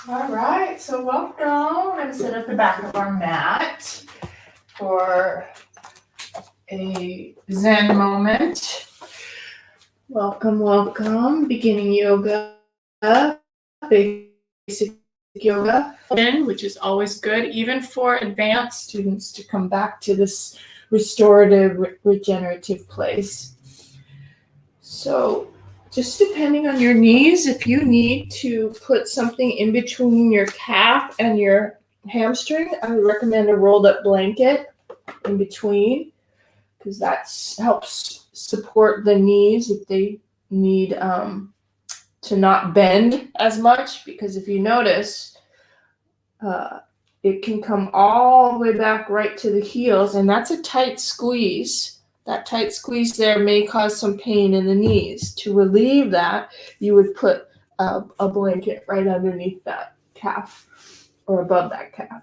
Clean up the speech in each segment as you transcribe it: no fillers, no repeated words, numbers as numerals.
All right, so welcome. I'm going to sit at the back of our mat for a Zen moment. Welcome, welcome. Beginning yoga, basic yoga, which is always good, even for advanced students to come back to this restorative, regenerative place. So, just depending on your knees, if you need to put something in between your calf and your hamstring, I would recommend a rolled up blanket in between because that helps support the knees if they need to not bend as much. Because if you notice, it can come all the way back right to the heels, and that's a tight squeeze. That tight squeeze there may cause some pain in the knees. To relieve that, you would put a blanket right underneath that calf or above that calf.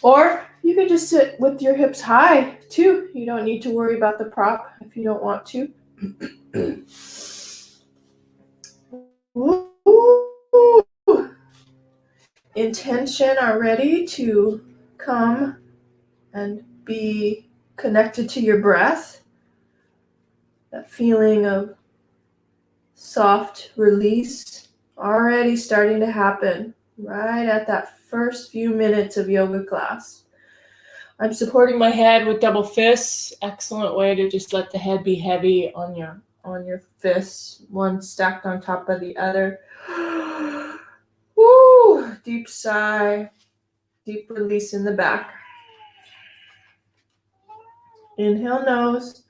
Or you could just sit with your hips high too. You don't need to worry about the prop if you don't want to. Ooh. Intention are ready to come and be connected to your breath. That feeling of soft release already starting to happen right at that first few minutes of yoga class. I'm supporting my head with double fists. Excellent way to just let the head be heavy on your fists, one stacked on top of the other. Woo! Deep sigh, deep release in the back. Inhale nose.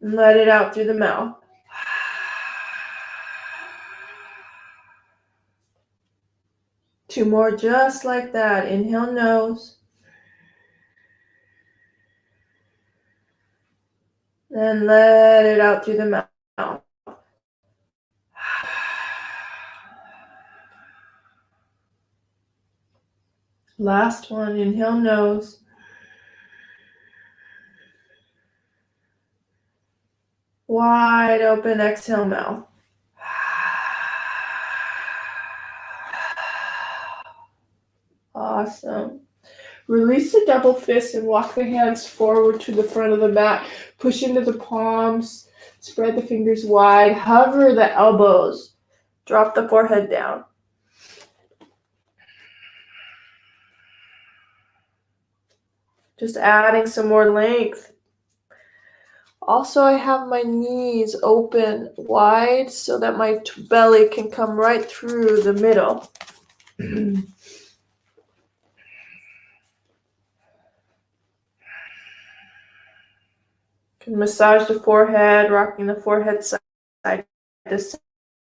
And let it out through the mouth. Two more just like that. Inhale nose. Then let it out through the mouth. Last one. Inhale nose. Wide open. Exhale mouth. Awesome. Release the double fist and walk the hands forward to the front of the mat. Push into the palms. Spread the fingers wide. Hover the elbows. Drop the forehead down. Just adding some more length. Also, I have my knees open wide so that my belly can come right through the middle. Can massage the forehead, rocking the forehead side to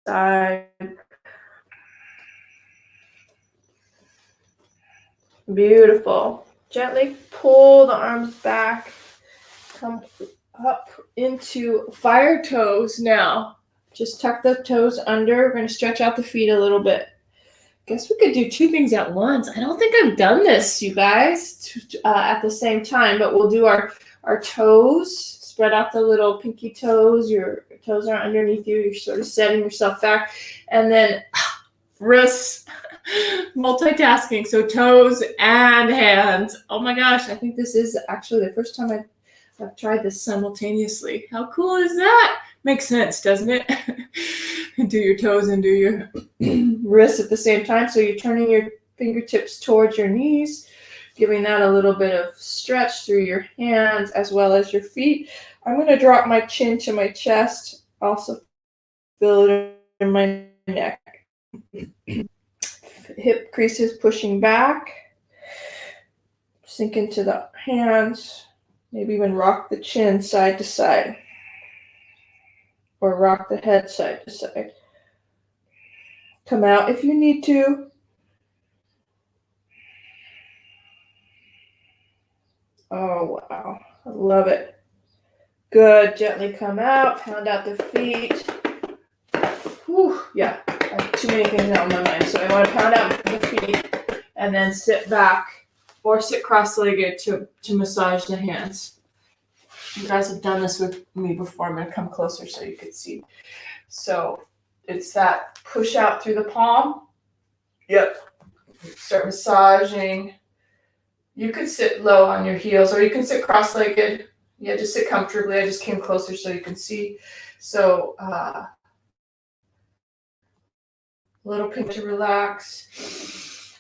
side. Beautiful. Gently pull the arms back. Come up into fire toes now. Just tuck the toes under. We're going to stretch out the feet a little bit. Guess we could do two things at once. I don't think I've done this, you guys, at the same time, but we'll do our toes. Spread out the little pinky toes. Your toes are underneath you. You're sort of setting yourself back. And then wrists, multitasking. So toes and hands. Oh my gosh, I think this is actually the first time I've tried this simultaneously. How cool is that? Makes sense, doesn't it? Do your toes and do your wrists at the same time. So you're turning your fingertips towards your knees, giving that a little bit of stretch through your hands as well as your feet. I'm going to drop my chin to my chest, also feel it in my neck. Hip creases pushing back. Sink into the hands. Maybe even rock the chin side to side. Or rock the head side to side. Come out if you need to. Oh, wow. I love it. Good. Gently come out. Pound out the feet. Whew, yeah. I have too many things on my mind. So I want to pound out the feet and then sit back or sit cross-legged to massage the hands. You guys have done this with me before. I'm going to come closer so you can see. So it's that push out through the palm. Yep. Start massaging. You could sit low on your heels, or you can sit cross-legged. Yeah, just sit comfortably. I just came closer so you can see. So a little pinch to relax.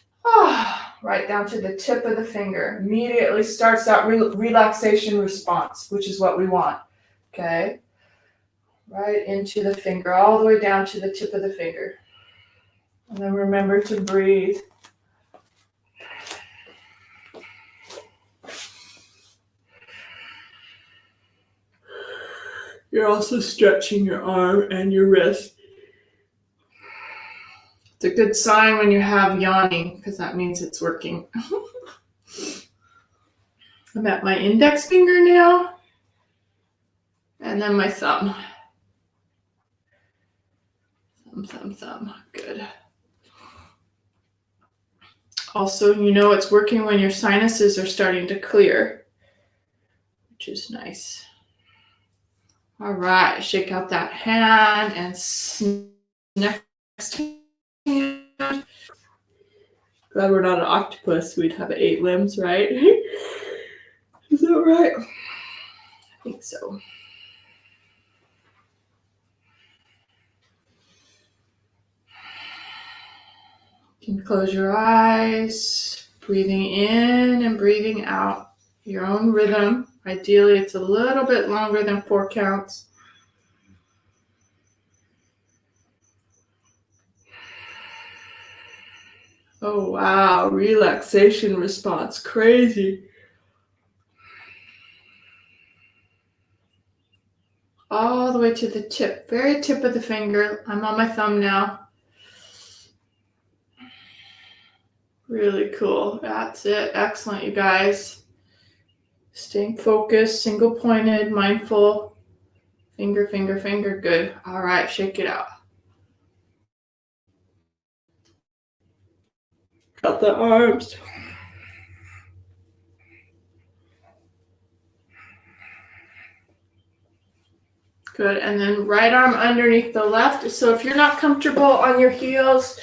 Right down to the tip of the finger. Immediately starts that relaxation response, which is what we want. Okay? Right into the finger, all the way down to the tip of the finger. And then remember to breathe. You're also stretching your arm and your wrist. It's a good sign when you have yawning, because that means it's working. I'm at my index finger now, and then my thumb. Thumb. Good. Also, you know it's working when your sinuses are starting to clear, which is nice. All right, shake out that hand and next hand. Glad we're not an octopus. We'd have 8 limbs, right? Is that right? I think so. You can close your eyes, breathing in and breathing out. Your own rhythm. Ideally, it's a little bit longer than 4 counts. Oh, wow. Relaxation response. Crazy. All the way to the tip. Very tip of the finger. I'm on my thumb now. Really cool. That's it. Excellent, you guys. Staying focused, single pointed, mindful. Finger. Good. All right, shake it out. Got the arms. Good, and then right arm underneath the left. So if you're not comfortable on your heels,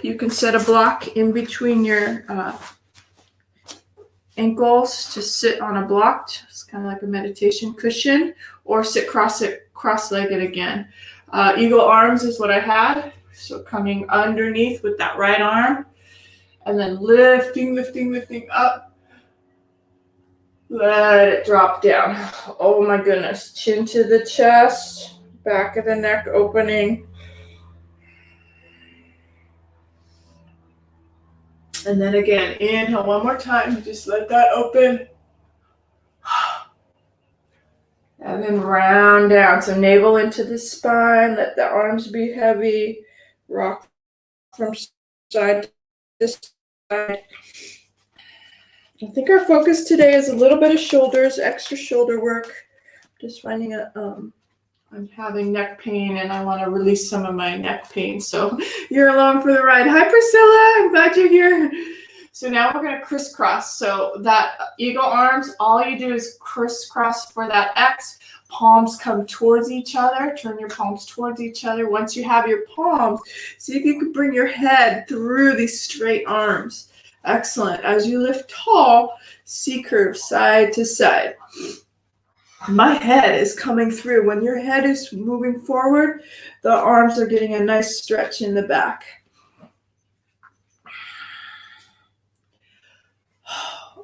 you can set a block in between your ankles to sit on a block. It's kind of like a meditation cushion, or sit cross-legged again. Eagle arms is what I had. So coming underneath with that right arm, and then lifting up. Let it drop down. Oh my goodness. Chin to the chest, back of the neck opening. And then again, inhale one more time. Just let that open. And then round down. So navel into the spine. Let the arms be heavy. Rock from side to side. I think our focus today is a little bit of shoulders, extra shoulder work. Just finding I'm having neck pain and I want to release some of my neck pain. So you're along for the ride. Hi, Priscilla. I'm glad you're here. So now we're going to crisscross. So that eagle arms, all you do is crisscross for that X. Palms come towards each other. Turn your palms towards each other. Once you have your palms, see if you can bring your head through these straight arms. Excellent. As you lift tall, C-curve side to side. My head is coming through. When your head is moving forward, the arms are getting a nice stretch in the back.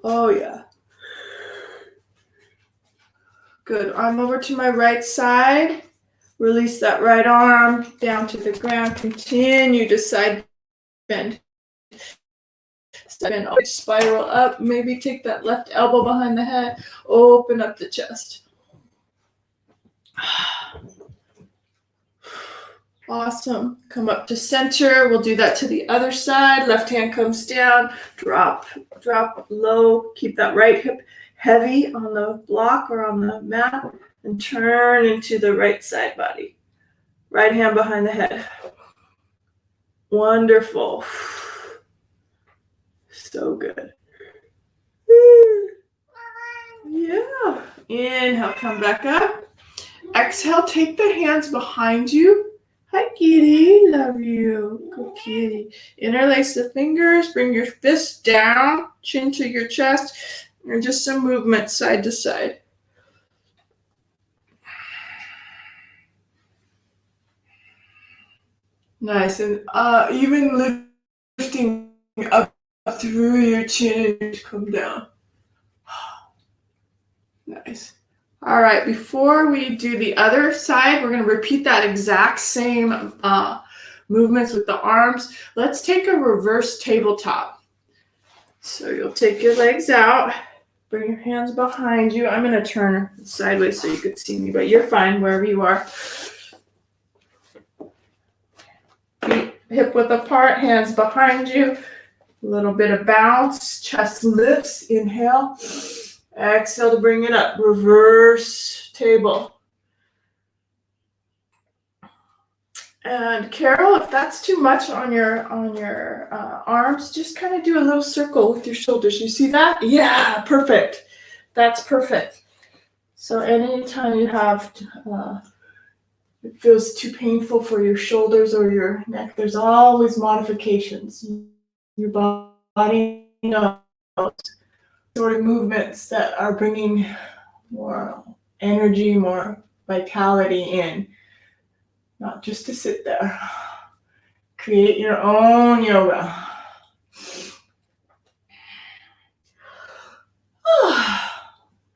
Oh, yeah. Good. Arm over to my right side. Release that right arm down to the ground. Continue to side bend. Bend, spiral up. Maybe take that left elbow behind the head. Open up the chest. Awesome. Come up to center. We'll do that to the other side. Left hand comes down. Drop low. Keep that right hip heavy on the block or on the mat. And turn into the right side body. Right hand behind the head. Wonderful. So good. Yeah. Inhale, come back up. Exhale, take the hands behind you Hi, kitty. Love you. Good kitty. Interlace the fingers. Bring your fist down, chin to your chest, and just some movement side to side. Nice. And even lifting up through your chin and come down. Nice. All right, before we do the other side, we're going to repeat that exact same movements with the arms. Let's take a reverse tabletop. So you'll take your legs out, bring your hands behind you. I'm going to turn sideways so you could see me, but you're fine wherever you are. Feet hip width apart, hands behind you. A little bit of bounce, chest lifts, inhale. Exhale to bring it up, reverse table. And Carol, if that's too much on your arms, just kind of do a little circle with your shoulders. You see that? Yeah, perfect. That's perfect. So anytime you have, it feels too painful for your shoulders or your neck, there's always modifications. Your body knows sort of movements that are bringing more energy, more vitality in, not just to sit there. Create your own yoga.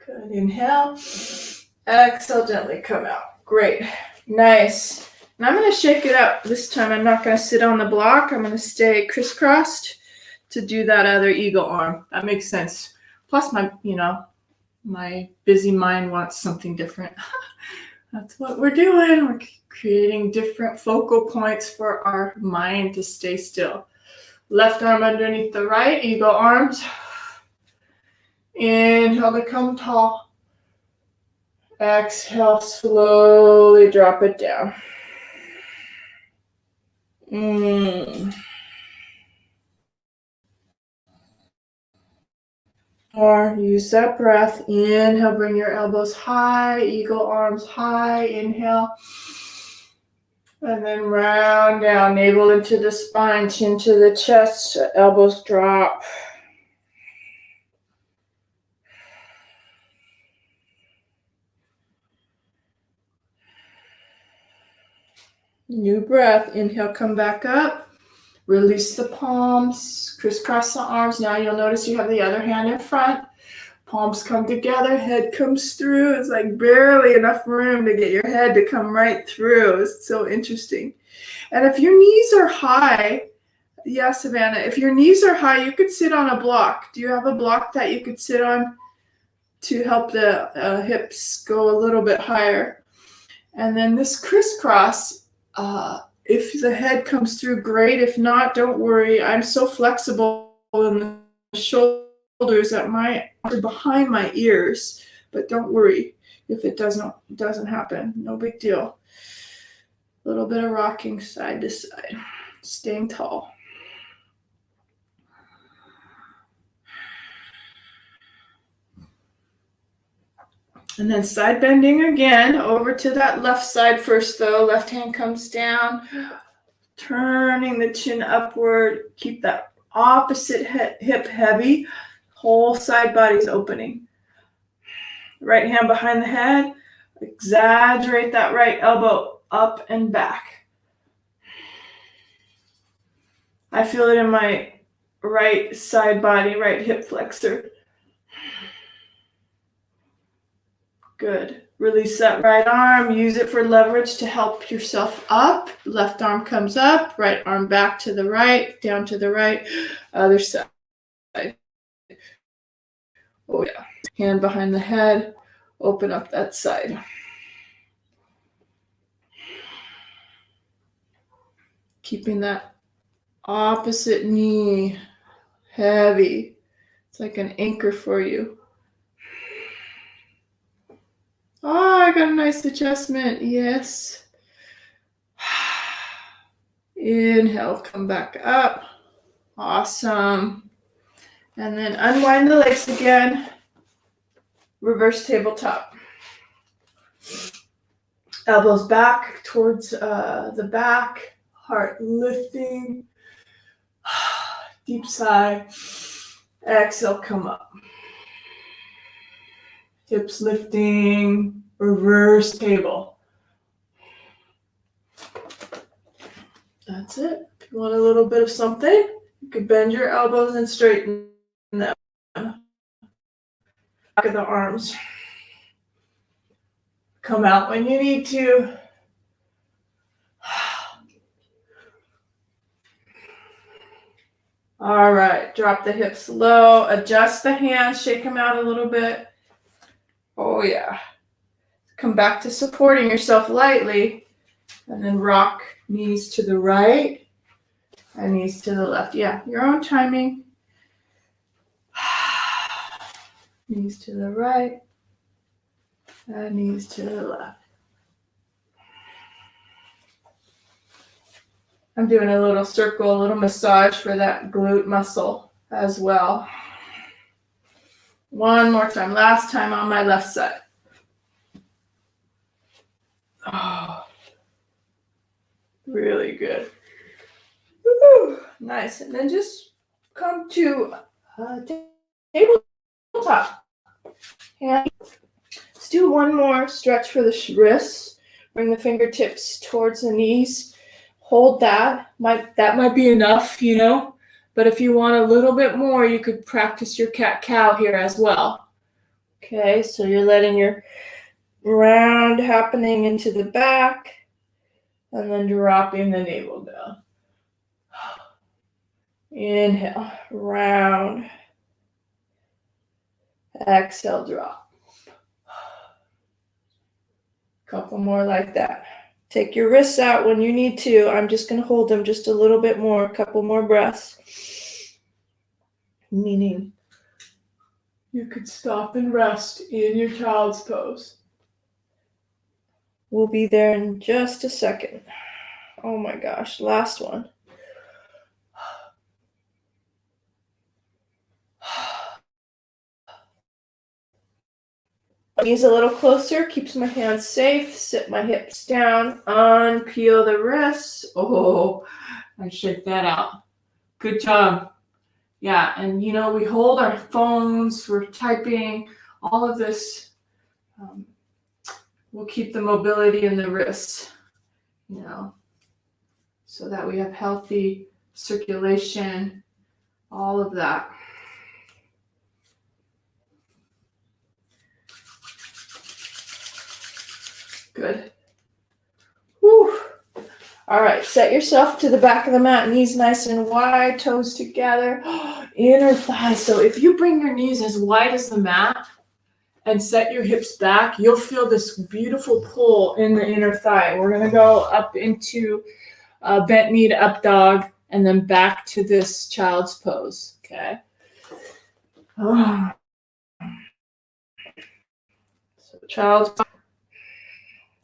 Good. Inhale. Exhale, gently come out. Great. Nice. And I'm going to shake it up. This time I'm not going to sit on the block. I'm going to stay crisscrossed to do that other eagle arm. That makes sense. Plus my busy mind wants something different. That's what we're doing. We're creating different focal points for our mind to stay still. Left arm underneath the right, eagle arms. Inhale to come tall. Exhale, slowly drop it down. Or use that breath. Inhale, bring your elbows high, eagle arms high. Inhale. And then round down, navel into the spine, chin to the chest, elbows drop. New breath. Inhale, come back up. Release the palms, crisscross the arms. Now you'll notice you have the other hand in front. Palms come together, head comes through. It's like barely enough room to get your head to come right through. It's so interesting. And if your knees are high, yeah, Savannah, if your knees are high, you could sit on a block. Do you have a block that you could sit on to help the hips go a little bit higher? And then this crisscross, if the head comes through, great. If not, don't worry. I'm so flexible in the shoulders that my arms are behind my ears, but don't worry if it doesn't happen. No big deal. A little bit of rocking side to side, staying tall. And then side bending again, over to that left side first though. Left hand comes down, turning the chin upward. Keep that opposite hip heavy. Whole side body's opening. Right hand behind the head. Exaggerate that right elbow up and back. I feel it in my right side body, right hip flexor. Good. Release that right arm. Use it for leverage to help yourself up. Left arm comes up. Right arm back to the right. Down to the right. Other side. Oh yeah. Hand behind the head. Open up that side. Keeping that opposite knee heavy. It's like an anchor for you. Oh, I got a nice adjustment. Yes. Inhale, come back up. Awesome. And then unwind the legs again. Reverse tabletop. Elbows back towards the back, heart lifting. Deep sigh. Exhale, come up. Hips lifting, reverse table. That's it. If you want a little bit of something, you can bend your elbows and straighten them. Back of the arms. Come out when you need to. All right, drop the hips low, adjust the hands, shake them out a little bit. Oh yeah. Come back to supporting yourself lightly, and then rock knees to the right and knees to the left. Yeah, your own timing. Knees to the right and knees to the left. I'm doing a little circle, a little massage for that glute muscle as well. One more time. Last time on my left side. Oh, really good. Woo, nice. And then just come to tabletop. And let's do one more stretch for the wrists. Bring the fingertips towards the knees. Hold that. That might be enough, you know. But if you want a little bit more, you could practice your cat-cow here as well. Okay, so you're letting your round happening into the back and then dropping the navel down. Inhale, round. Exhale, drop. Couple more like that. Take your wrists out when you need to. I'm just going to hold them just a little bit more, a couple more breaths. Meaning you could stop and rest in your child's pose. We'll be there in just a second. Oh my gosh, last one. Knees a little closer, keeps my hands safe, sit my hips down, unpeel the wrists. Oh, I shake that out. Good job. Yeah, and you know, we hold our phones, we're typing, all of this. We'll keep the mobility in the wrists, you know, so that we have healthy circulation, all of that. Good. Whew. All right, set yourself to the back of the mat, knees nice and wide, toes together, inner thigh. So if you bring your knees as wide as the mat and set your hips back, you'll feel this beautiful pull in the inner thigh. We're gonna go up into bent knee to up dog and then back to this child's pose, okay? So child's pose.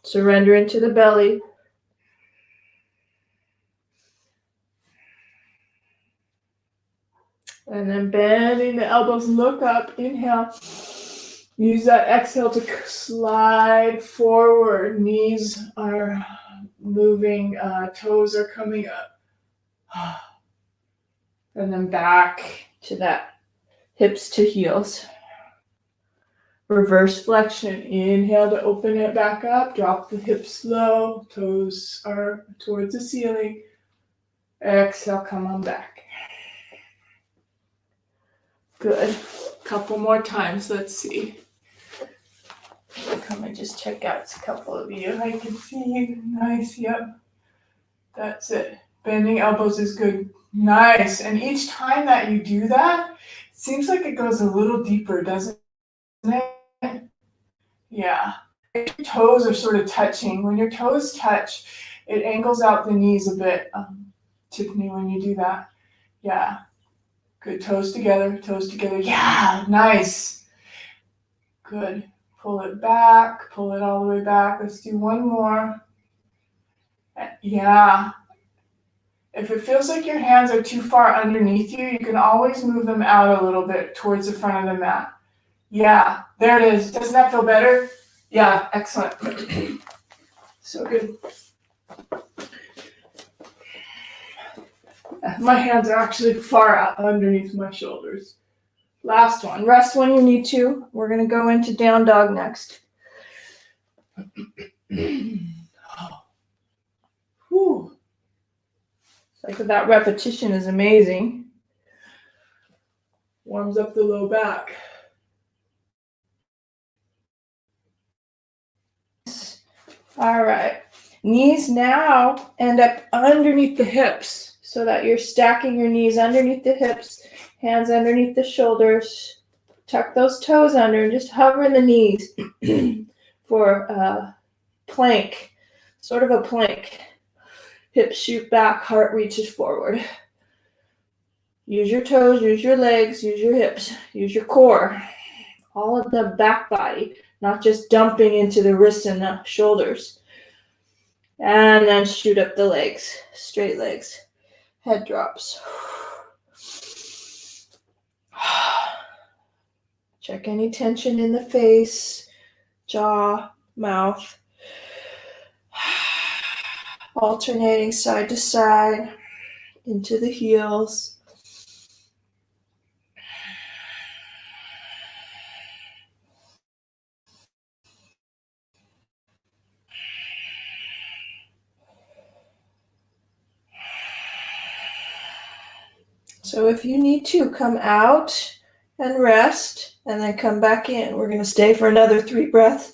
Surrender into the belly. And then bending the elbows, look up, inhale. Use that exhale to slide forward. Knees are moving, toes are coming up. And then back to that hips to heels. Reverse flexion. Inhale to open it back up. Drop the hips low. Toes are towards the ceiling. Exhale, come on back. Good. Couple more times. Let's see. Come and just check out a couple of you. I can see you. Nice. Yep. That's it. Bending elbows is good. Nice. And each time that you do that, it seems like it goes a little deeper, doesn't it? Yeah. Your toes are sort of touching. When your toes touch, it angles out the knees a bit. Tiffany, when you do that. Yeah. Good. Toes together. Toes together. Yeah. Nice. Good. Pull it back. Pull it all the way back. Let's do one more. Yeah. If it feels like your hands are too far underneath you, you can always move them out a little bit towards the front of the mat. Yeah, there it is. Doesn't that feel better? Yeah, excellent. So good. My hands are actually far out underneath my shoulders. Last one. Rest when you need to. We're going to go into down dog next. Whew. It's like that repetition is amazing. Warms up the low back. All right. Knees now end up underneath the hips so that you're stacking your knees underneath the hips, hands underneath the shoulders. Tuck those toes under and just hover the knees for a plank, sort of a plank. Hips shoot back, heart reaches forward. Use your toes, use your legs, use your hips, use your core. All of the back body, not just dumping into the wrists and the shoulders. And then shoot up the legs, straight legs. Head drops. Check any tension in the face, jaw, mouth. Alternating side to side, into the heels. So if you need to, come out and rest, and then come back in. We're going to stay for another 3 breaths.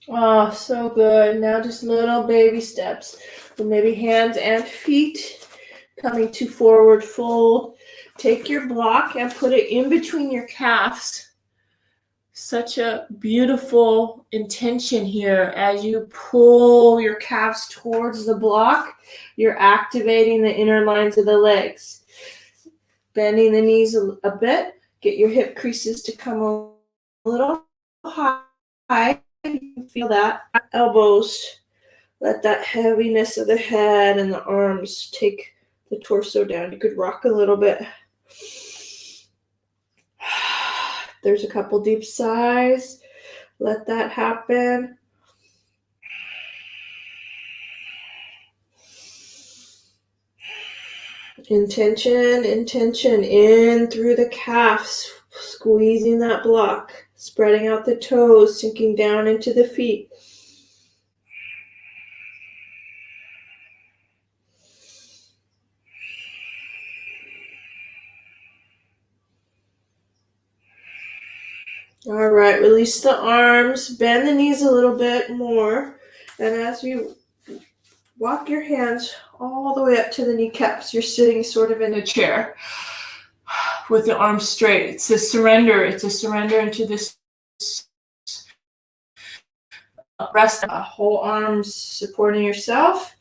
Oh, so good. Now just little baby steps. So maybe hands and feet coming to forward fold. Take your block and put it in between your calves. Such a beautiful intention here. As you pull your calves towards the block, you're activating the inner lines of the legs. Bending the knees a bit. Get your hip creases to come a little high. You can feel that. Elbows. Let that heaviness of the head and the arms take the torso down. You could rock a little bit. There's a couple deep sighs. Let that happen. Intention in through the calves, squeezing that block, spreading out the toes, sinking down into the feet. All right, release the arms, bend the knees a little bit more, and as you walk your hands all the way up to the kneecaps, you're sitting sort of in a chair with the arms straight. It's a surrender. It's a surrender into this rest. Whole arms supporting yourself.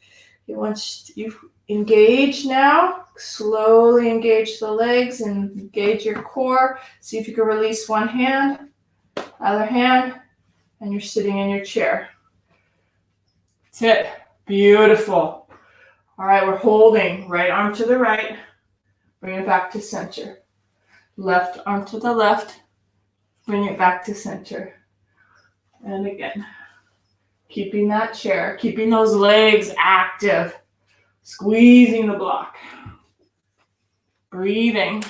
Once you engage now, slowly engage the legs and engage your core. See if you can release one hand, other hand, and you're sitting in your chair. That's it. Beautiful. All right, we're holding. Right arm to the right. Bring it back to center. Left arm to the left. Bring it back to center. And again. Keeping that chair. Keeping those legs active. Squeezing the block. Breathing.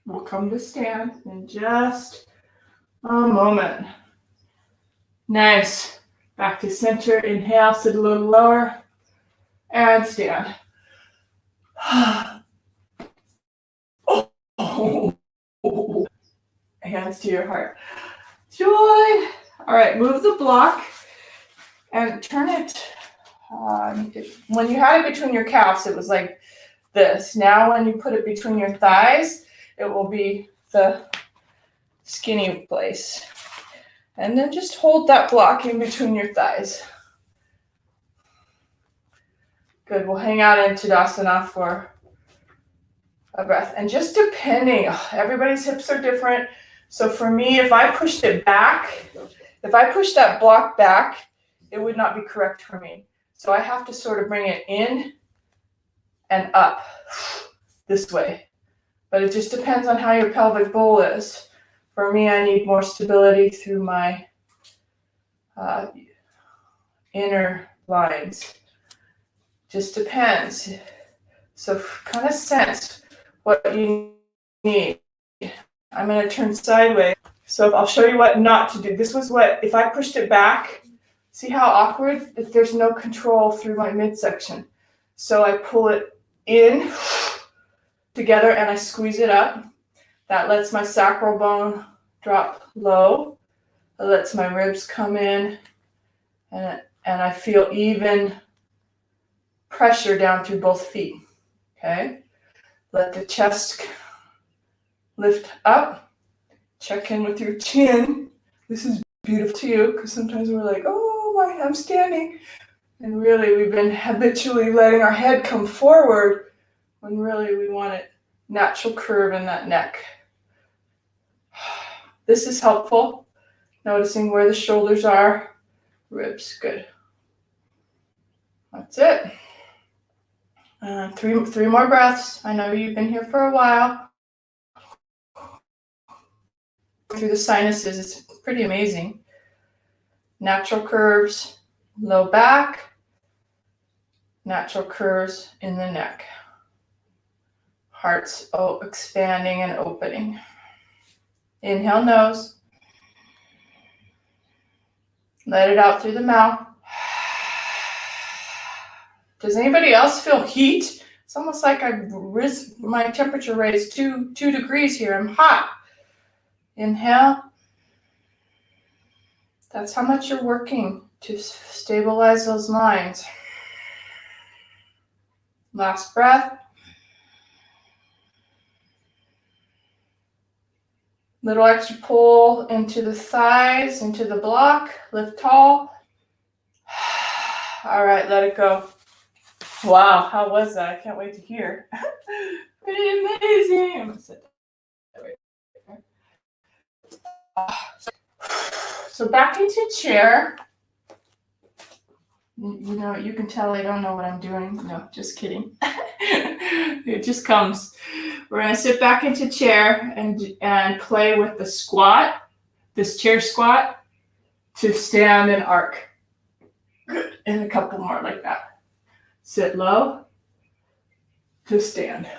We'll come to stand in just a moment. Nice. Back to center. Inhale, sit a little lower. And stand. Hands to your heart. Joy. All right, move the block and turn it. When you had it between your calves, it was like this. Now when you put it between your thighs, it will be the skinny place. And then just hold that block in between your thighs. Good. We'll hang out in Tadasana for a breath. And just depending, everybody's hips are different. So for me, if I pushed it back, if I pushed that block back, it would not be correct for me. So I have to sort of bring it in and up this way. But it just depends on how your pelvic bowl is. For me, I need more stability through my inner lines. Just depends. So kind of sense what you need. I'm going to turn sideways. So I'll show you what not to do. This was what, if I pushed it back, see how awkward? If there's no control through my midsection. So I pull it in together and I squeeze it up. That lets my sacral bone drop low. It lets my ribs come in, and I feel even pressure down through both feet. Okay? Let the chest lift up. Check in with your chin. This is beautiful too, because sometimes we're like, oh, I'm standing. And really, we've been habitually letting our head come forward when really we want it natural curve in that neck. This is helpful. Noticing where the shoulders are, ribs, good. That's it. Three more breaths. I know you've been here for a while. Through the sinuses, it's pretty amazing. Natural curves, low back, natural curves in the neck. Heart's expanding and opening. Inhale, nose. Let it out through the mouth. Does anybody else feel heat? It's almost like my temperature raised 2 degrees here. I'm hot. Inhale. That's how much you're working to stabilize those lines. Last breath. Little extra pull into the thighs, into the block. Lift tall. All right, let it go. Wow, how was that? I can't wait to hear. Pretty amazing. I'm gonna sit that way. So back into chair. You know, you can tell I don't know what I'm doing. No, just kidding. It just comes. We're gonna sit back into chair and play with the squat, this chair squat, to stand and arc. Good. And a couple more like that. Sit low to stand.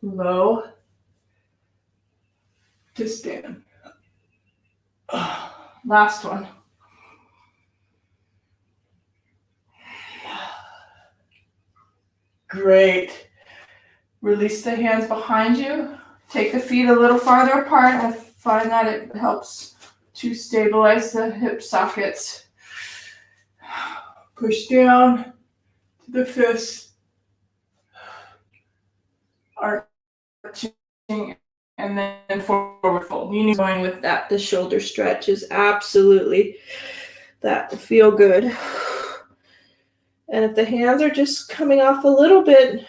Low to stand. Last one. Great. Release the hands behind you. Take the feet a little farther apart. I find that it helps to stabilize the hip sockets. Push down to the fists. Arching and then forward fold. Meaning going with that. The shoulder stretch is absolutely that will feel good. And if the hands are just coming off a little bit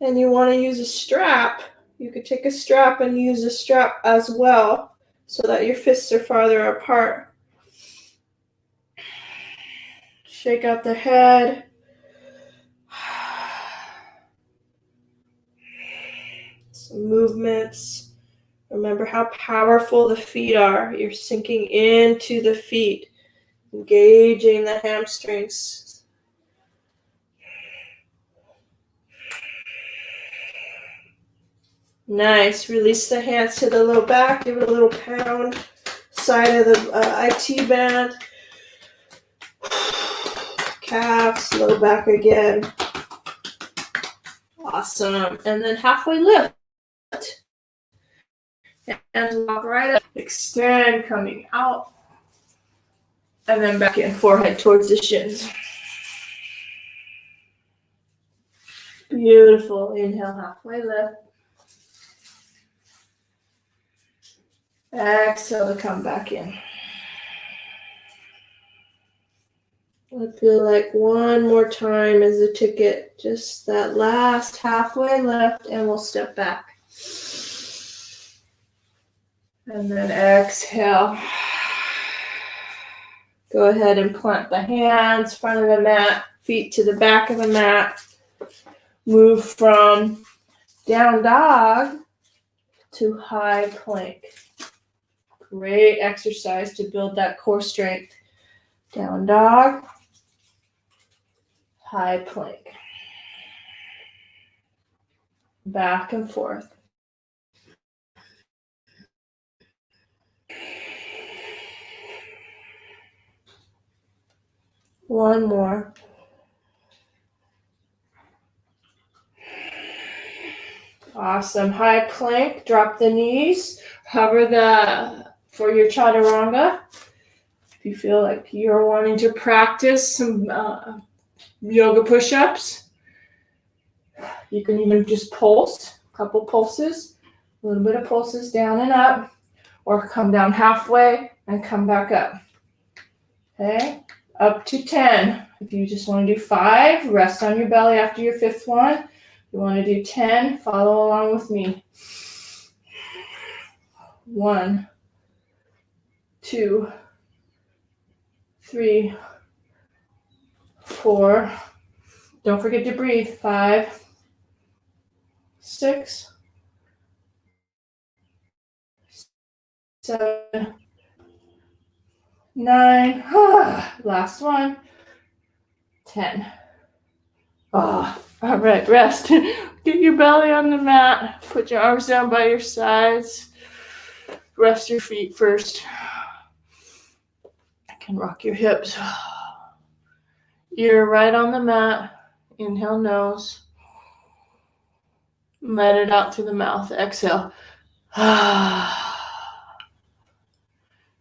and you want to use a strap, you could take a strap and use a strap as well so that your fists are farther apart. Shake out the head. Some movements. Remember how powerful the feet are. You're sinking into the feet, engaging the hamstrings. Nice. Release the hands to the low back. Give it a little pound. Side of the IT band. Calves, low back again. Awesome. And then halfway lift. And walk right up. Extend, coming out. And then back in, forehead towards the shins. Beautiful. Inhale, halfway lift. Exhale to come back in. I feel like one more time is the ticket. Just that last halfway left, and we'll step back. And then exhale. Go ahead and plant the hands, front of the mat, feet to the back of the mat. Move from down dog to high plank. Great exercise to build that core strength. Down dog, high plank. Back and forth. One more. Awesome. High plank. Drop the knees. Hover for your chaturanga. If you feel like you're wanting to practice some yoga push-ups, you can even just pulse. A couple pulses. A little bit of pulses down and up. Or come down halfway and come back up. Okay? Up to 10. If you just want to do 5, rest on your belly after your 5th one. If you want to do 10, follow along with me. 1, 2, 3, 4. Don't forget to breathe. 5, 6, 7, 9. Last one. 10. All right, rest. Get your belly on the mat. Put your arms down by your sides. Rest your feet first. I can rock your hips. Ear right on the mat. Inhale, nose. Let it out through the mouth. Exhale.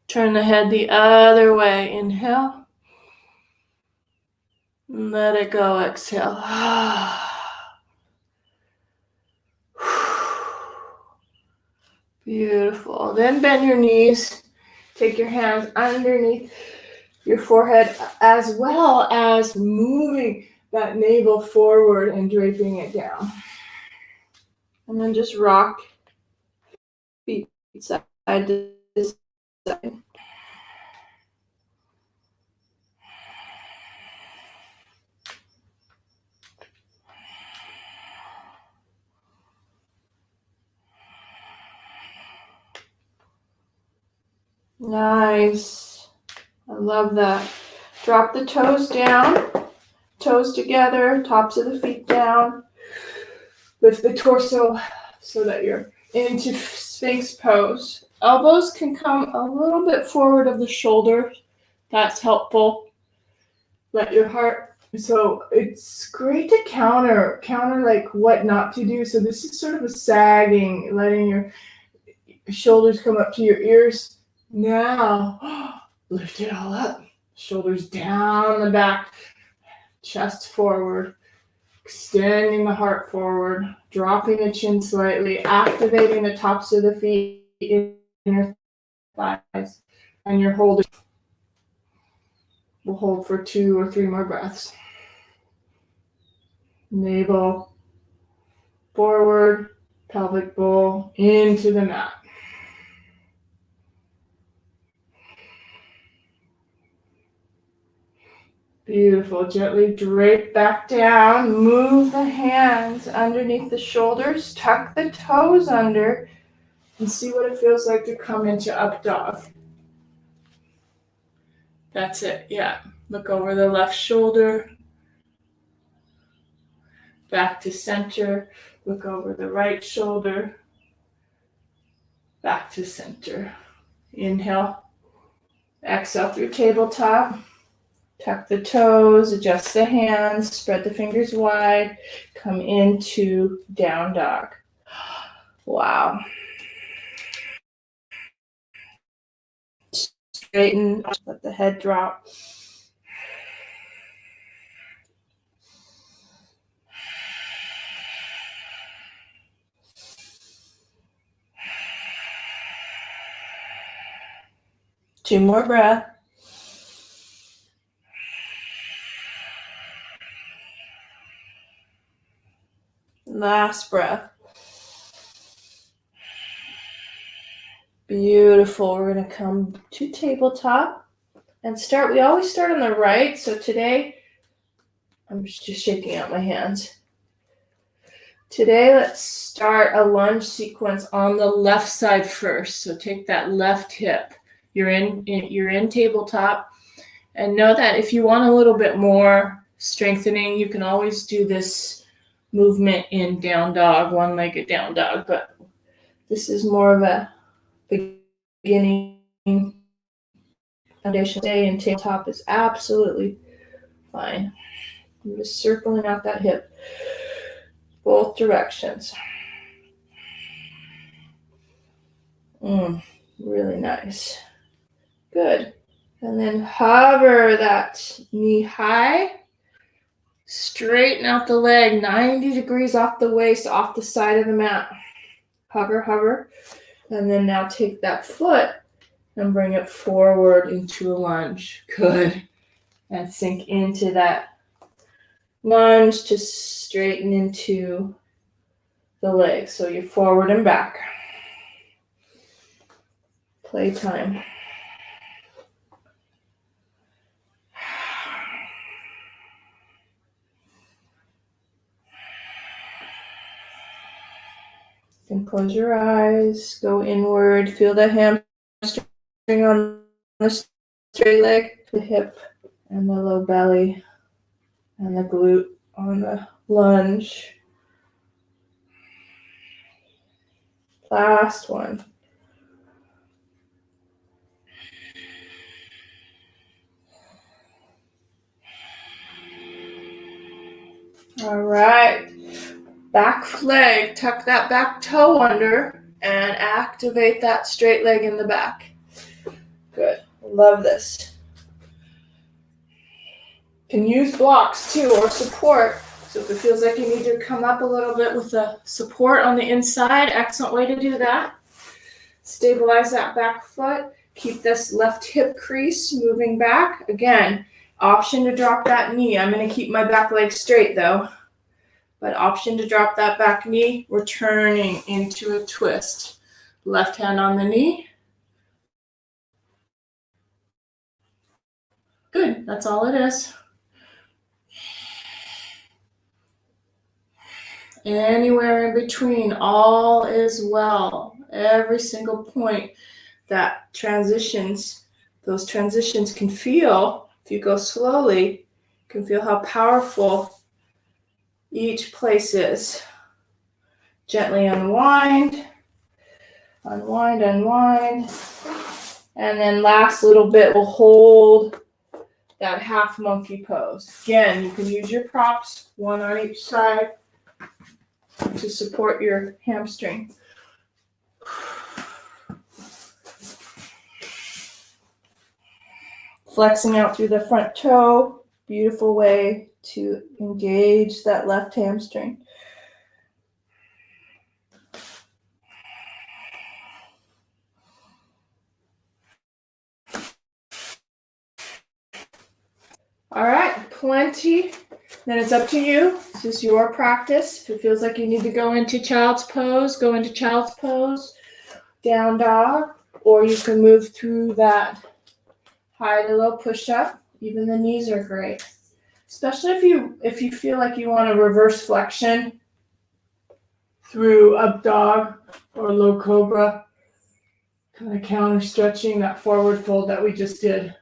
Turn the head the other way. Inhale. Let it go. Exhale. Beautiful. Then bend your knees. Take your hands underneath your forehead as well as moving that navel forward and draping it down. And then just rock feet side to side. Nice. I love that. Drop the toes down, toes together, tops of the feet down. Lift the torso so that you're into Sphinx pose. Elbows can come a little bit forward of the shoulder. That's helpful. Let your heart. So it's great to counter like what not to do. So this is sort of a sagging, letting your shoulders come up to your ears. Now, lift it all up. Shoulders down the back, chest forward, extending the heart forward, dropping the chin slightly, activating the tops of the feet in your thighs, and your holding. We'll hold for 2 or 3 more breaths. Navel forward, pelvic bowl into the mat. Beautiful. Gently drape back down. Move the hands underneath the shoulders. Tuck the toes under and see what it feels like to come into up dog. That's it. Yeah. Look over the left shoulder. Back to center. Look over the right shoulder. Back to center. Inhale. Exhale through tabletop. Tuck the toes, adjust the hands, spread the fingers wide, come into down dog. Wow. Straighten, let the head drop. Two more breaths. Last breath. Beautiful. We're going to come to tabletop and start. We always start on the right. So today, I'm just shaking out my hands. Today, let's start a lunge sequence on the left side first. So take that left hip. You're in tabletop. And know that if you want a little bit more strengthening, you can always do this movement in down dog, one-legged down dog. But this is more of a beginning foundation. Stay in tabletop is absolutely fine. I'm just circling out that hip, both directions. Really nice. Good. And then hover that knee high. Straighten out the leg 90 degrees off the waist, off the side of the mat. Hover, hover. And then now take that foot and bring it forward into a lunge. Good. And sink into that lunge to straighten into the leg. So you're forward and back. Playtime. And close your eyes, go inward, feel the hamstring on the straight leg, the hip and the low belly, and the glute on the lunge. Last one. All right. Back leg, tuck that back toe under and activate that straight leg in the back. Good. Love this. You can use blocks too or support. So if it feels like you need to come up a little bit with the support on the inside, excellent way to do that. Stabilize that back foot. Keep this left hip crease moving back. Again, option to drop that knee. I'm going to keep my back leg straight though. But option to drop that back knee. We're turning into a twist. Left hand on the knee. Good. That's all it is. Anywhere in between, all is well. Every single point that transitions, those transitions can feel, if you go slowly, can feel how powerful each place is. Gently unwind, unwind, unwind. And then last little bit, we'll hold that half monkey pose. Again, you can use your props, one on each side, to support your hamstring. Flexing out through the front toe, beautiful way to engage that left hamstring. All right, plenty. Then it's up to you. This is your practice. If it feels like you need to go into child's pose, go into child's pose, down dog, or you can move through that high to low push-up. Even the knees are great. Especially if you feel like you want a reverse flexion through up dog or low cobra, kind of counter stretching that forward fold that we just did.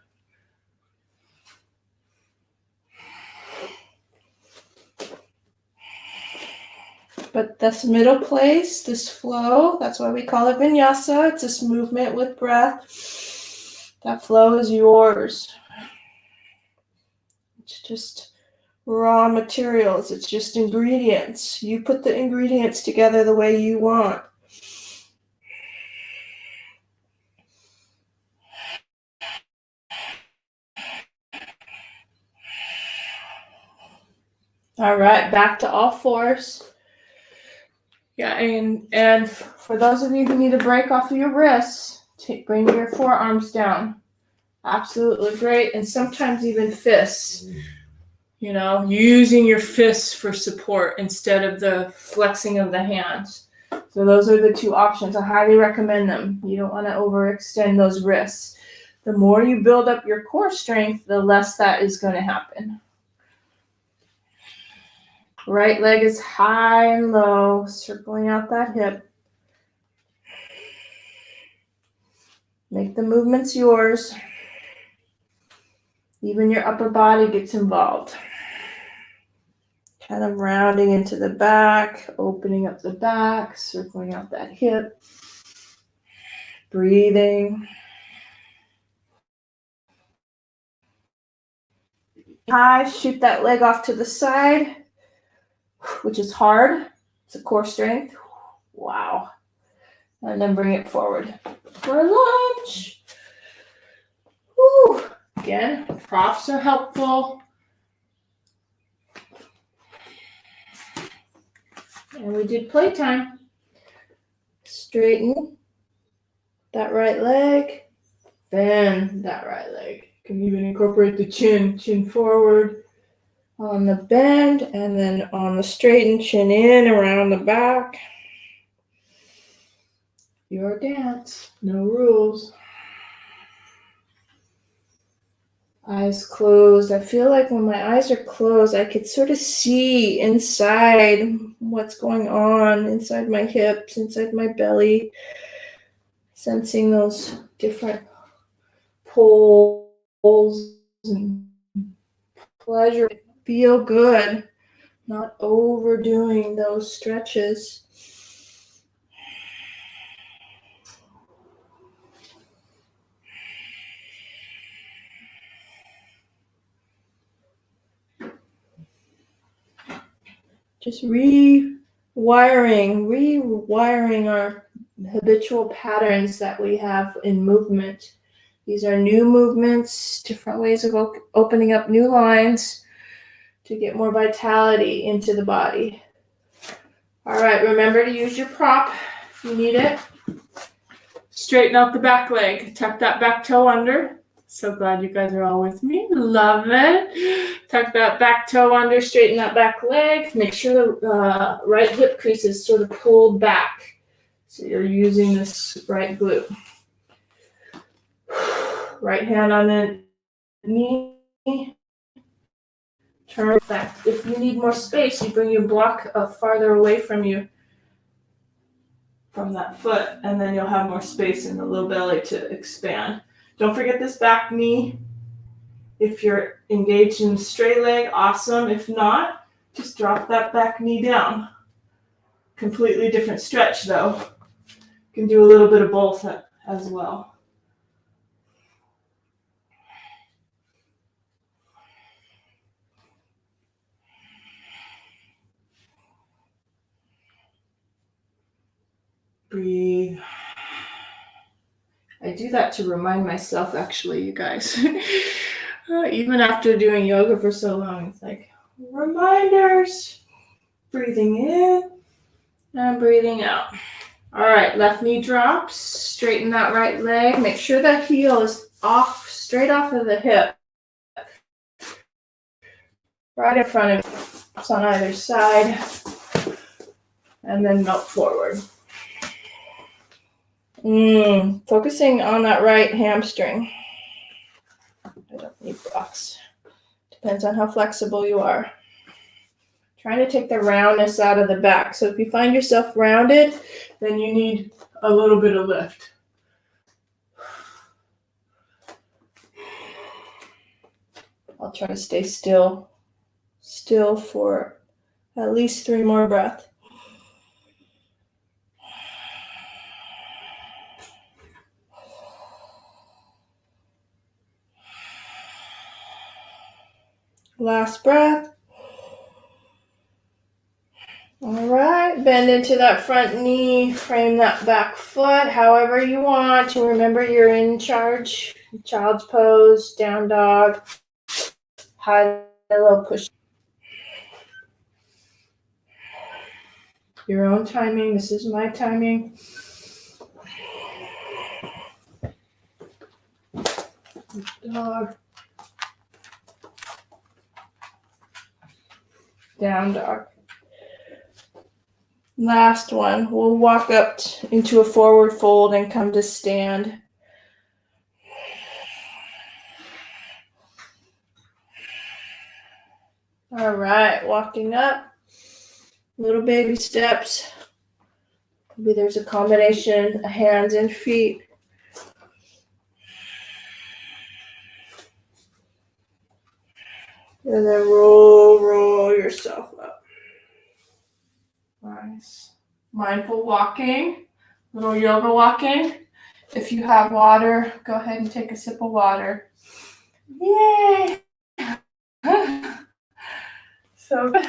But this middle place, this flow, that's why we call it vinyasa. It's this movement with breath. That flow is yours. It's just raw materials. It's just ingredients. You put the ingredients together the way you want. All right, back to all fours. Yeah, and for those of you who need a break off of your wrists, bring your forearms down. Absolutely great, and sometimes even fists. You know, using your fists for support instead of the flexing of the hands. So those are the two options. I highly recommend them. You don't want to overextend those wrists. The more you build up your core strength, the less that is going to happen. Right leg is high and low, circling out that hip. Make the movements yours. Even your upper body gets involved. Kind of rounding into the back, opening up the back, circling out that hip. Breathing. High, shoot that leg off to the side, which is hard. It's a core strength. Wow. And then bring it forward for lunge. Woo. Again, props are helpful. And we did playtime. Straighten that right leg. Bend that right leg. You can even incorporate the chin forward on the bend, and then on the straighten, chin in around the back. Your dance, no rules. Eyes closed. I feel like when my eyes are closed, I could sort of see inside what's going on, inside my hips, inside my belly, sensing those different pulls and pleasure. Feel good, not overdoing those stretches. Just rewiring our habitual patterns that we have in movement. These are new movements, different ways of opening up new lines to get more vitality into the body. All right, remember to use your prop if you need it. Straighten out the back leg. Tuck that back toe under. So glad you guys are all with me. Love it. Tuck that back toe under, straighten that back leg. Make sure the right hip crease is sort of pulled back. So you're using this right glute. Right hand on the knee. Turn back. If you need more space, you bring your block farther away from you, from that foot, and then you'll have more space in the low belly to expand. Don't forget this back knee. If you're engaged in straight leg, awesome. If not, just drop that back knee down. Completely different stretch though. You can do a little bit of both as well. Breathe. I do that to remind myself, actually, you guys. Even after doing yoga for so long, it's like reminders. Breathing in and breathing out. All right, left knee drops. Straighten that right leg. Make sure that heel is off, straight off of the hip. Right in front of you. It's on either side. And then melt forward. Focusing on that right hamstring. I don't need blocks. Depends on how flexible you are. Trying to take the roundness out of the back. So if you find yourself rounded, then you need a little bit of lift. I'll try to stay still for at least 3 more breaths. Last breath. All right, bend into that front knee, frame that back foot however you want. To remember you're in charge. Child's pose, down dog, high low push. Your own timing. This is my timing. Dog. Down dog. Last one. We'll walk up into a forward fold and come to stand. All right, walking up. Little baby steps. Maybe there's a combination of hands and feet. And then roll yourself up. Nice. Mindful walking, little yoga walking. If you have water, go ahead and take a sip of water. Yay! So good.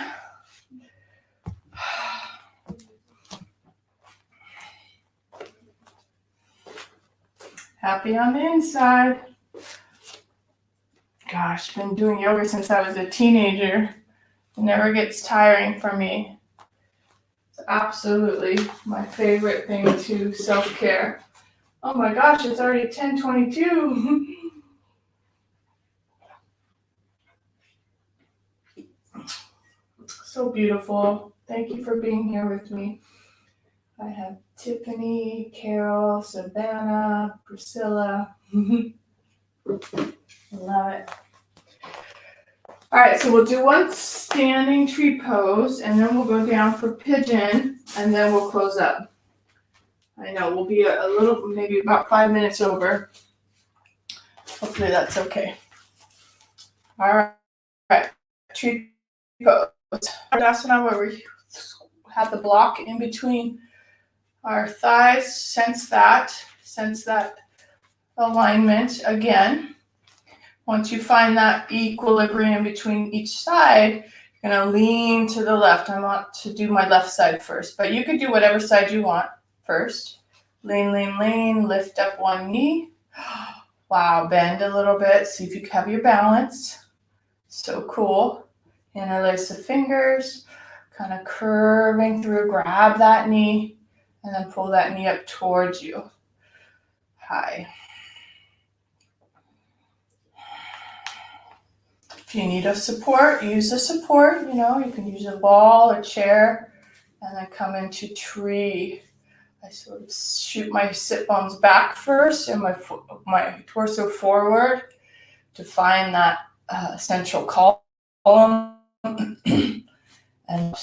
Happy on the inside. Gosh, been doing yoga since I was a teenager. It never gets tiring for me. It's absolutely my favorite thing to self-care. Oh my gosh, it's already 10:22. So beautiful. Thank you for being here with me. I have Tiffany, Carol, Savannah, Priscilla. Love it. All right, so we'll do one standing tree pose, and then we'll go down for pigeon, and then we'll close up. I know we'll be a little, maybe about 5 minutes over. Hopefully that's okay. All right, tree pose. Asana, where we have the block in between our thighs. Sense that alignment again. Once you find that equilibrium between each side, you're going to lean to the left. I want to do my left side first, but you could do whatever side you want first. Lean, lift up one knee. Wow, bend a little bit. See if you have your balance. So cool. Interlace the fingers, kind of curving through. Grab that knee, and then pull that knee up towards you. High. If you need a support, use a support. You know, you can use a ball, a chair, and then come into tree. I sort of shoot my sit bones back first and my torso forward to find that central column. And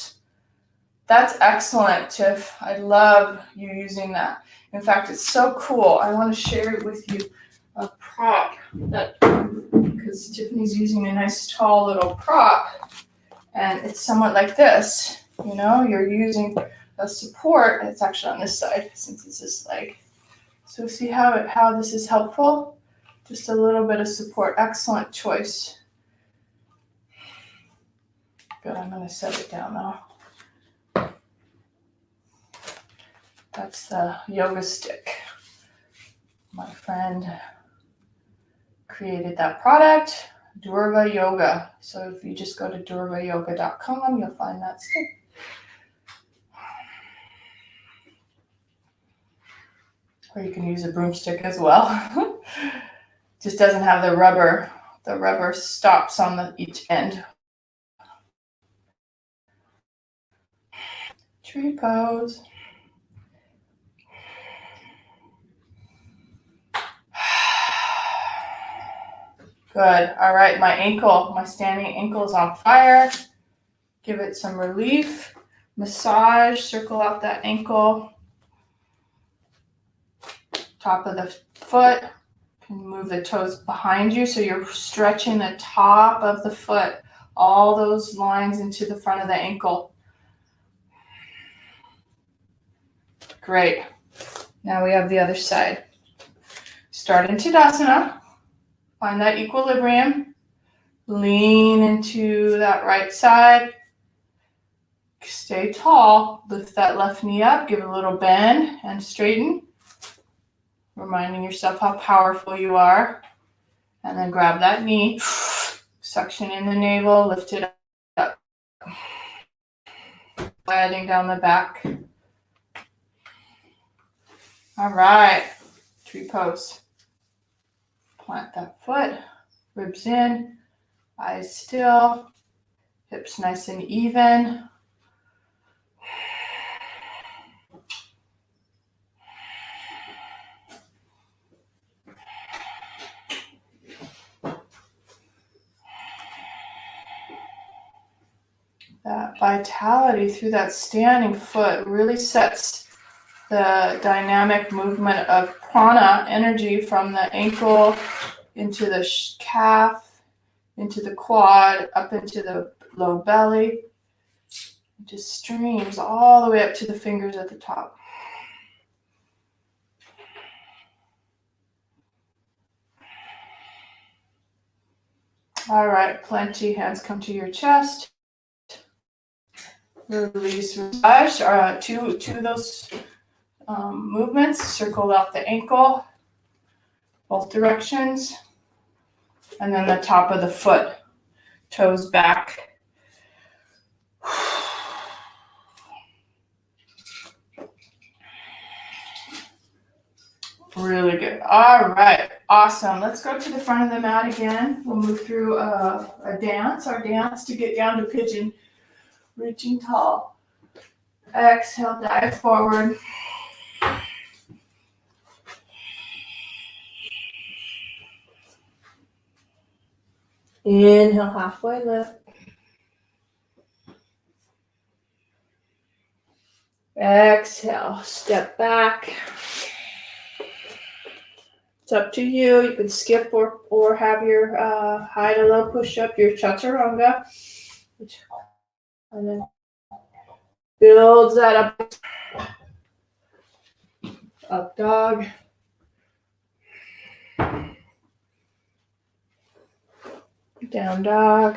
that's excellent, Tiff. I love you using that. In fact, it's so cool. I want to share it with you, a prop that, because Tiffany's using a nice tall little prop, and it's somewhat like this. You know, you're using a support. It's actually on this side since it's this leg. So see how this is helpful? Just a little bit of support. Excellent choice. Good. I'm going to set it down now. That's the yoga stick. My friend created that product, Durva Yoga. So if you just go to durvayoga.com, you'll find that stick. Or you can use a broomstick as well. Just doesn't have the rubber. The rubber stops on each end. Tree pose. Good. All right, my standing ankle is on fire. Give it some relief. Massage, circle out that ankle. Top of the foot. You can move the toes behind you so you're stretching the top of the foot, all those lines into the front of the ankle. Great. Now we have the other side. Start in Tadasana. Find that equilibrium. Lean into that right side. Stay tall. Lift that left knee up. Give it a little bend and straighten. Reminding yourself how powerful you are. And then grab that knee. Suction in the navel. Lift it up. Gliding down the back. All right. Tree pose. Plant that foot. Ribs in. Eyes still. Hips nice and even. That vitality through that standing foot really sets the dynamic movement of prana energy from the ankle into the calf, into the quad, up into the low belly. It just streams all the way up to the fingers at the top. All right, plenty. Hands come to your chest. Release, massage. Two of those movements. Circle out the ankle, both directions. And then the top of the foot, toes back. Really good. All right, awesome. Let's go to the front of the mat again. We'll move through our dance to get down to pigeon, reaching tall. Exhale, dive forward. Inhale, halfway lift. Exhale, step back. It's up to you. You can skip or have your high to low push up, your chaturanga, and then builds that up. Up dog. Down dog.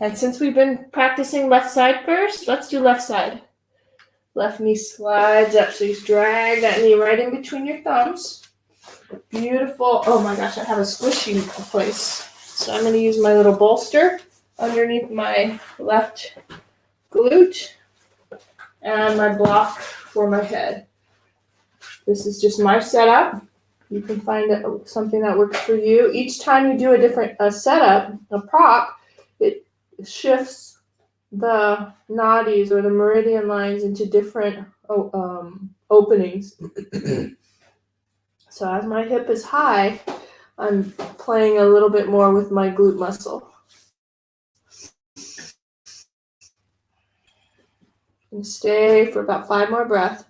And since we've been practicing left side first, let's do left side. Left knee slides up, so you drag that knee right in between your thumbs. Beautiful. Oh my gosh, I have a squishy place. So I'm going to use my little bolster underneath my left glute and my block for my head. This is just my setup. You can find something that works for you. Each time you do a different setup, a prop, it shifts the nadis or the meridian lines into different openings. So as my hip is high, I'm playing a little bit more with my glute muscle. And stay for about 5 more breaths.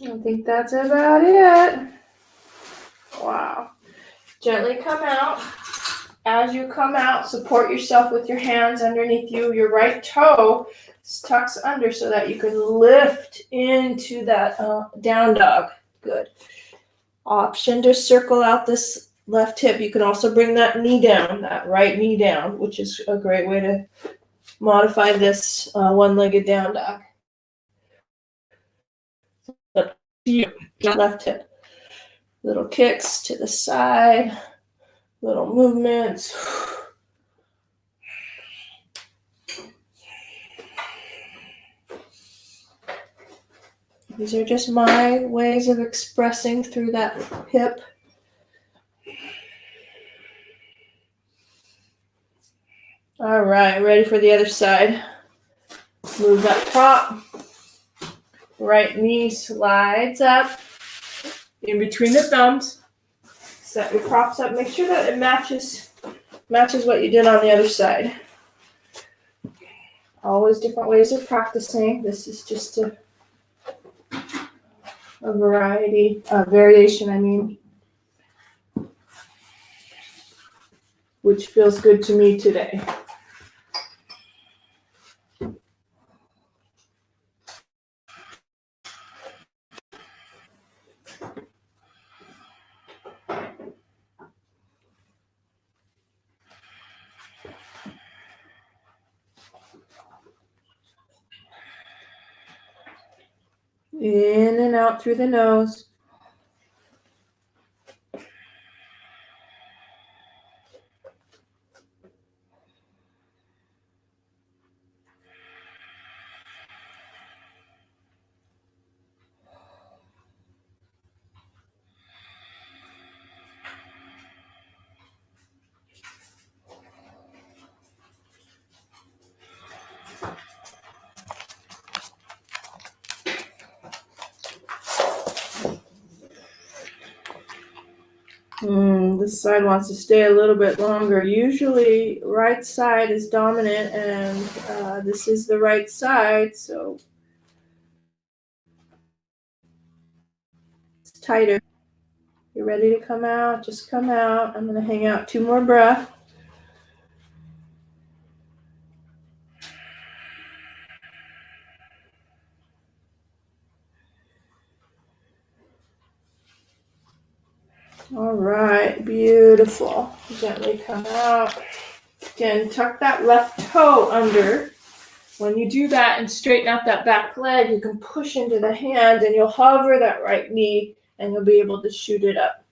I think that's about it. Wow. Gently come out. As you come out, support yourself with your hands underneath you. Your right toe tucks under so that you can lift into that down dog. Good. Option to circle out this left hip. You can also bring that knee down, that right knee down, which is a great way to modify this one-legged down dog. Left hip. Little kicks to the side, little movements. These are just my ways of expressing through that hip. All right, ready for the other side. Move that prop. Right knee slides up in between the thumbs. Set your props up. Make sure that it matches what you did on the other side. Always different ways of practicing. This is just a variation, which feels good to me today. In and out through the nose. This side wants to stay a little bit longer. Usually right side is dominant, and this is the right side, so it's tighter. You're ready to come out? Just come out. I'm going to hang out 2 more breaths. All right, beautiful. Gently come out. Again, tuck that left toe under. When you do that and straighten out that back leg, you can push into the hand and you'll hover that right knee and you'll be able to shoot it up.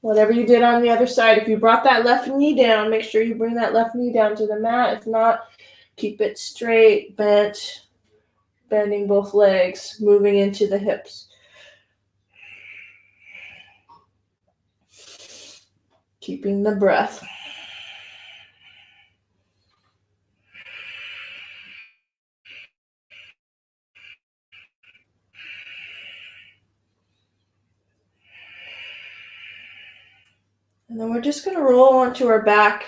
Whatever you did on the other side, if you brought that left knee down, make sure you bring that left knee down to the mat. If not, keep it straight, bent, bending both legs, moving into the hips. Keeping the breath. And then we're just going to roll onto our back.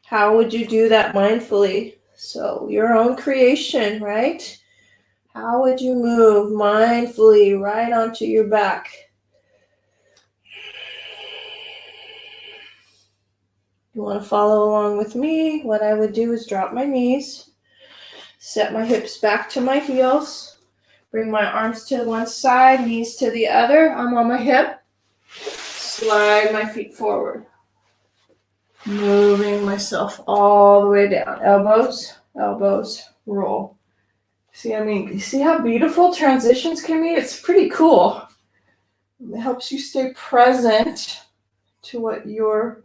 How would you do that mindfully? So your own creation, right? How would you move mindfully right onto your back? You want to follow along with me? What I would do is drop my knees, set my hips back to my heels, bring my arms to one side, knees to the other. I'm on my hip. Slide my feet forward. Moving myself all the way down. Elbows, elbows, roll. See, you see how beautiful transitions can be? It's pretty cool. It helps you stay present to what your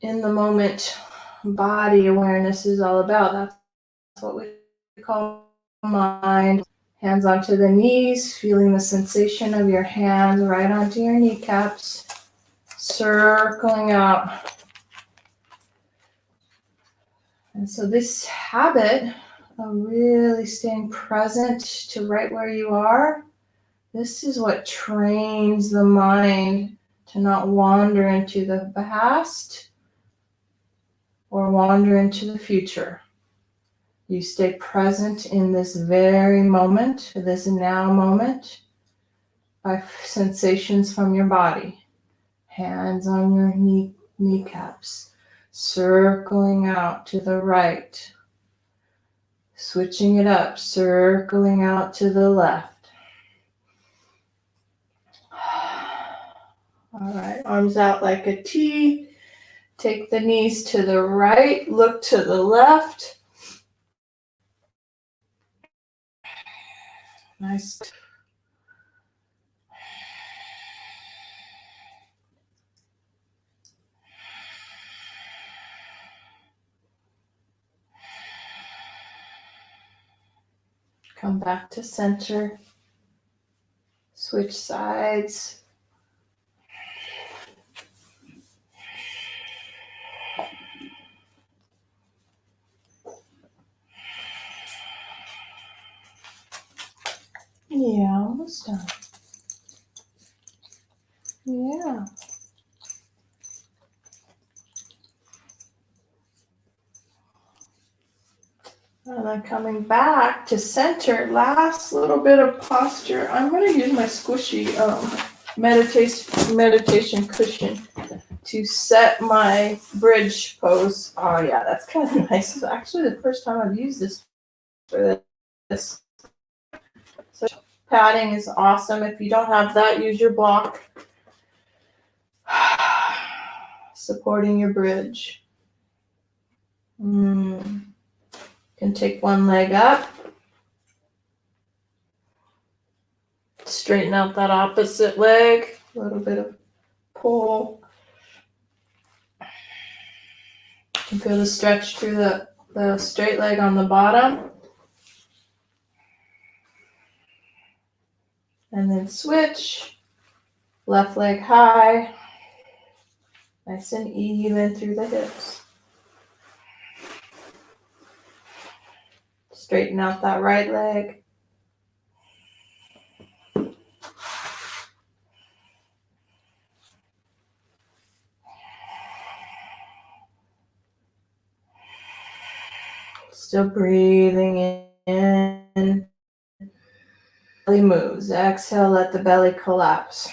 in the moment body awareness is all about. That's what we call mind. Hands onto the knees, feeling the sensation of your hands right onto your kneecaps, circling out. And so this habit of really staying present to right where you are, this is what trains the mind to not wander into the past or wander into the future. You stay present in this very moment, this now moment, by sensations from your body. Hands on your kneecaps, circling out to the right, switching it up, circling out to the left. All right, arms out like a T. Take the knees to the right, look to the left. Nice. Come back to center. Switch sides. Yeah, almost done. Yeah. And then coming back to center, last little bit of posture. I'm going to use my squishy meditation cushion to set my bridge pose. Oh yeah, that's kind of nice. It's actually the first time I've used this for this. So padding is awesome. If you don't have that, use your block. Supporting your bridge. can take one leg up. Straighten out that opposite leg. A little bit of pull. You can feel the stretch through the straight leg on the bottom. And then switch. Left leg high. Nice and even through the hips. Straighten out that right leg. Still breathing in. Belly moves. Exhale, let the belly collapse.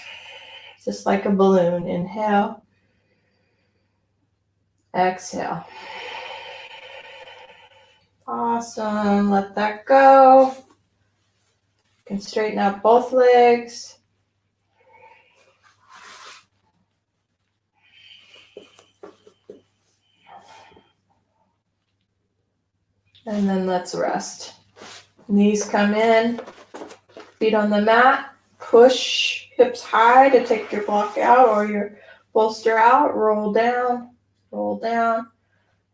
Just like a balloon. Inhale. Exhale. Awesome. Let that go. You can straighten out both legs. And then let's rest. Knees come in. Feet on the mat. Push hips high to take your block out or your bolster out. Roll down. Roll down.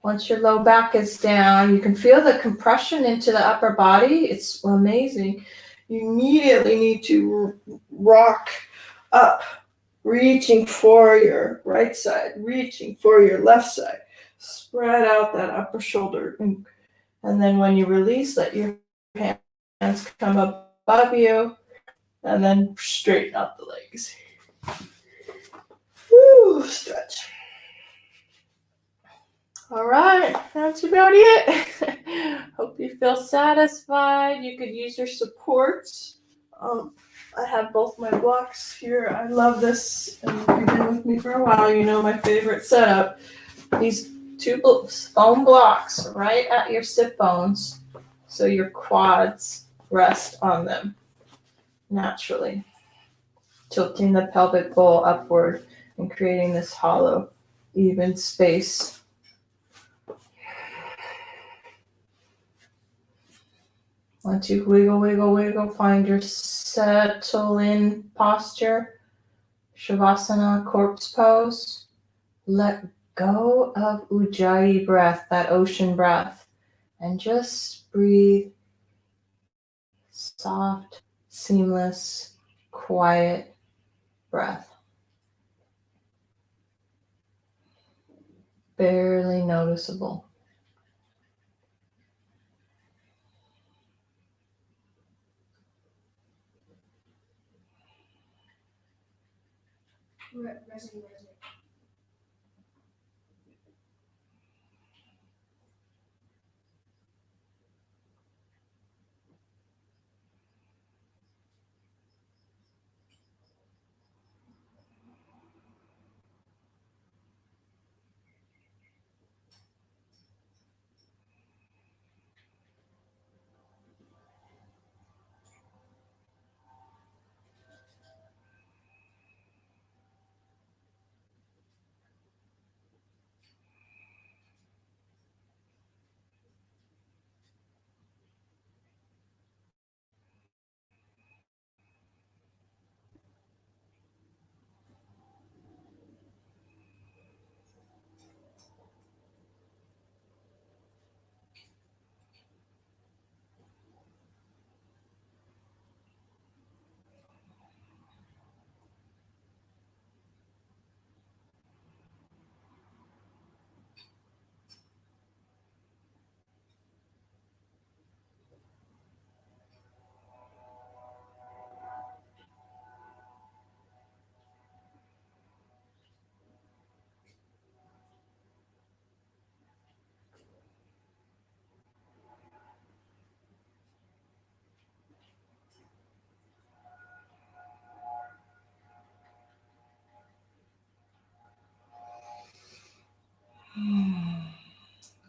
Once your low back is down, you can feel the compression into the upper body. It's amazing. You immediately need to rock up, reaching for your right side, reaching for your left side. Spread out that upper shoulder. And then when you release, let your hands come above you, and then straighten out the legs. Woo, stretch. All right, that's about it. Hope you feel satisfied. You could use your supports. I have both my blocks here. I love this, and if you've been with me for a while, you know my favorite setup. These two foam blocks right at your sit bones, so your quads rest on them naturally, tilting the pelvic bowl upward and creating this hollow, even space. Once you wiggle, wiggle, wiggle, find your settle in posture, Shavasana, corpse pose. Let go of Ujjayi breath, that ocean breath, and just breathe soft, seamless, quiet breath. Barely noticeable. Resting.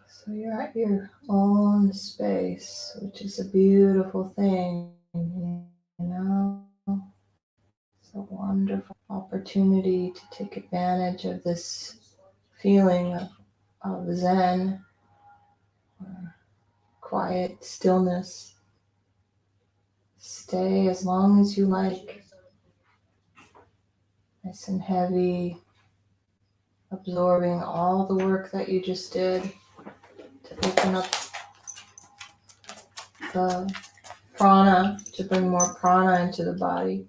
So you're at your own space, which is a beautiful thing, you know? It's a wonderful opportunity to take advantage of this feeling of Zen, or quiet stillness. Stay as long as you like. Nice and heavy, absorbing all the work that you just did to open up the prana, to bring more prana into the body.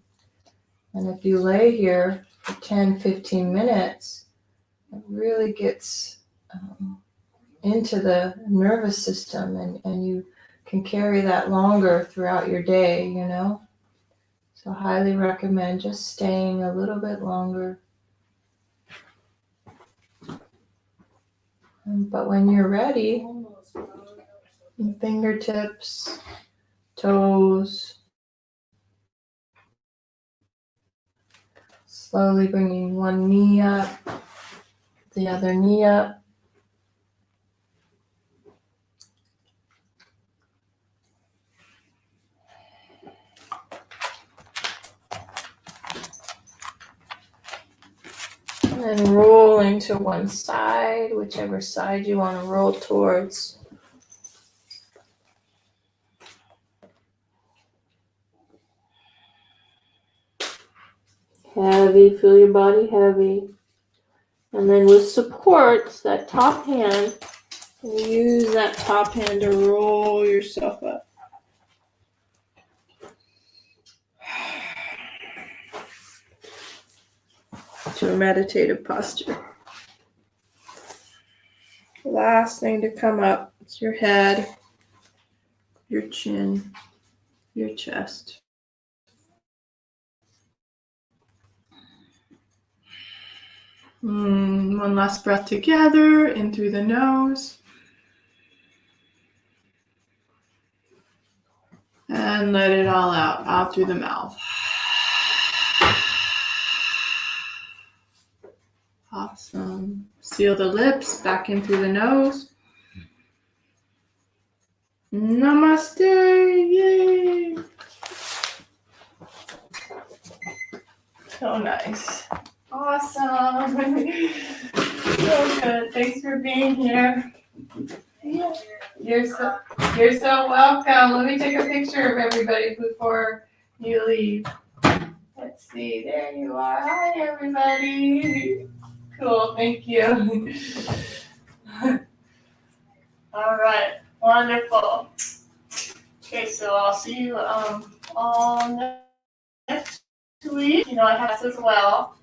And if you lay here for 10-15 minutes, it really gets into the nervous system, and you can carry that longer throughout your day, you know. So highly recommend just staying a little bit longer. But when you're ready, fingertips, toes, slowly bringing one knee up, the other knee up. And then rolling to one side, whichever side you want to roll towards. Heavy, feel your body heavy. And then with supports, that top hand, use that top hand to roll yourself up. To a meditative posture. Last thing to come up is your head, your chin, your chest. One last breath together, in through the nose. And let it all out through the mouth. Awesome. Seal the lips, back in through the nose. Namaste, yay. So nice. Awesome. So good. Thanks for being here. You're so welcome. Let me take a picture of everybody before you leave. Let's see. There you are. Hi, everybody. Cool. Thank you. All right. Wonderful. Okay, so I'll see you all next week. You know, I have this as well.